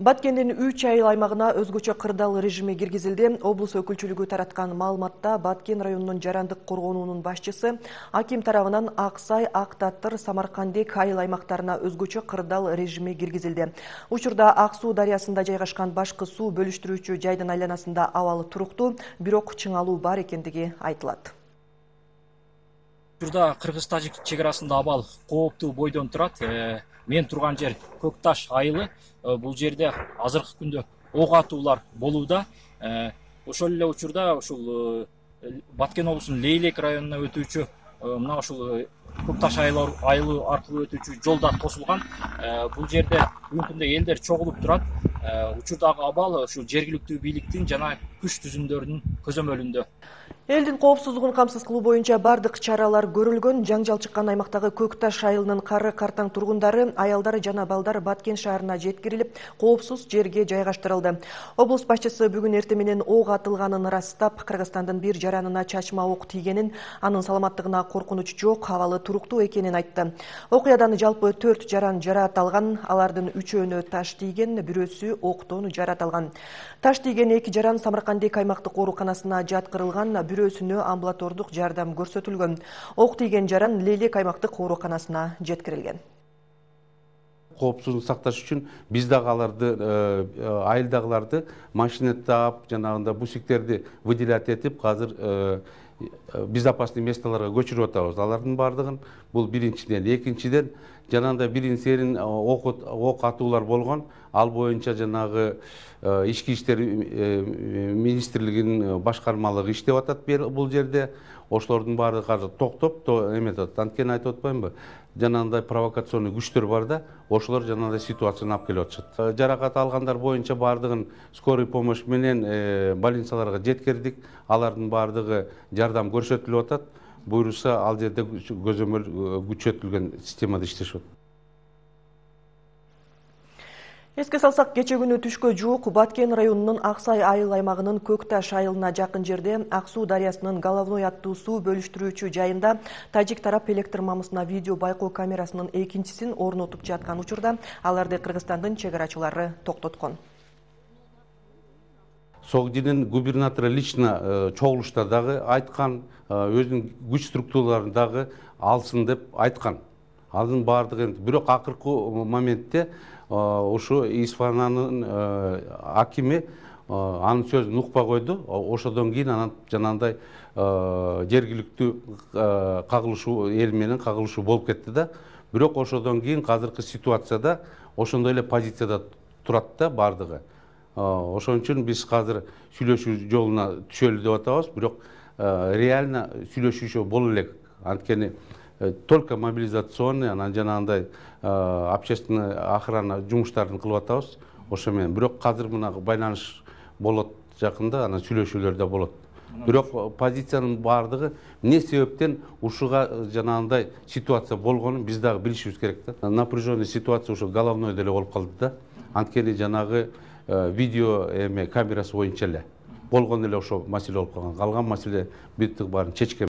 Баткендин 3 айыл аймагына өзгөчө кырдаал режими киргизилди. Облус өкүлчүлүгү тараткан маалыматта Баткен районунун жарандык коргоонунун башчысы аким тарабынан Аксай, Ак Таттыр, Самаркандек айыл аймактарына өзгөчө кырдаал режими киргизилди. Учурда Ак Суу дарыясында жайгашкан башкы суу бөлүштүрүүчү жайдын айланасында абал туруктуу, бирок чыңалуу бар экендиги айтылат. Учурда Кыргыз-Тажик чек арасында абал кооптуу бойдон турат. Мен турган жер Көкташ айылы. Бул жерде азыркы күндө ок атуулар болууда. Ошол эле учурда ушул Баткен облусунун Лейлек районуна өтүүчү мына ушул Көкташ айылы аркылуу өтүүчү жол да тосулган. Бул жерде бүгүнкү күндө элдер чогулуп турат. Учурдагы абал ушул жергиликтүү бийликтин жана күч түзүмдөрүнүн көзөмөлүндө. Элдин коопсуздугун камсыз кылуу боюнча бардык чаралар көрүлгөн. Жаңжал чыккан аймактагы Көкташ айылынын кары картаң тургундары, аялдар жана балдар Баткен шаарына жеткирилип, коопсуз жерге жайгаштырылды. Облус башчысы бүгүн эртең менен ок атылганын ырастап, Кыргызстандын бир жаранына чачма ок тийгенин, анын саламаттыгына коркунуч жок, абалы туруктуу экенин айтты. Окуядан жалпы 4 жаран жараат алган, алардын 3-өөнө таш тийген, бирөөсү октон жараат алган. Таш тийген 2 жаран Самаркандек аймактык ооруканасына жаткырылган, бирөөсүнө амбулатордук жардам көрсөтүлгөн. Ок тийген жаран Лейлек аймактык ооруканасына жеткирилген. Коопсуздук сакташ үчүн биз дагы аларды, айылдагыларды машина таап, жанагында бусиктерди выделять этип, азыр безопасный местолорго көчүрүп атабыз. Алардын бардыгын бул биринчиден, экинчиден жанагында бирин-серин ок атуулар болгон. Ал боюнча жанагы ички иштер министрлигинин башкармалыгы иштеп атат бул жерде. Ошолордун баардыгы азыр токтоп эметип атат. Анткени айтып атпаймынбы? Жанагындай провокационный күчтөр бар да, ошолор жанагындай ситуацияны алып келип атышат. Жаракат алгандар боюнча баардыгын скорый помощь менен больницаларга жеткирдик. Алардын баардыгы жардам көрсөтүлүп атат. Буйруса ал жерде көзөмөл күчөтүлгөн системада иштешип атат. Эске салсак, кече күнү түшкө жуук Баткен районунун Аксай айыл аймагынын Көкташ айылына жакын жерде Ак Суу дарыясынын Головной аттуу суу бөлүштүрүүчү жайында тажик тарап электр мамысына видео байкоо камерасынын экинчисин орнотуп жаткан учурда аларды Кыргызстандын чек арачылары токтоткон. Согдинин губернатору лично чогулушта дагы айткан, өзүнүн күч структураларын дагы алсын деп айткан. Анын баардыгы бирок акыркы моментте ушу Исфананын акими анын сөзүн укпай койду. Ошодон кийин анан жанагындай жергиликтүү кагылышуу, эл менен кагылышуу болуп кетти да. Бирок ошодон кийин азыркы ситуацияда ошондой эле позицияда турат да баардыгы. Ошон үчүн биз азыр сүйлөшүү жолуна түшөлү деп атабыз. Бирок реально сүйлөшүүчү боло элек. Анткени только мобилизационный, анан жанагындай общественный охрана жумуштарын кылып атабыз. Ошо менен бирок азыр мына байланыш болот жакында, анан сүйлөшүүлөр да болот. Бирок позициянын баардыгы эмне себептен ушуга жанагындай ситуация болгонун биз дагы билишибиз керек да. Напряженный ситуация ошо головной деле болуп калды да. Анткени жанагы видео камерасы боюнча эле болгон эле ошо маселе болуп калган. Калган маселе бүттүк баарын чечкен.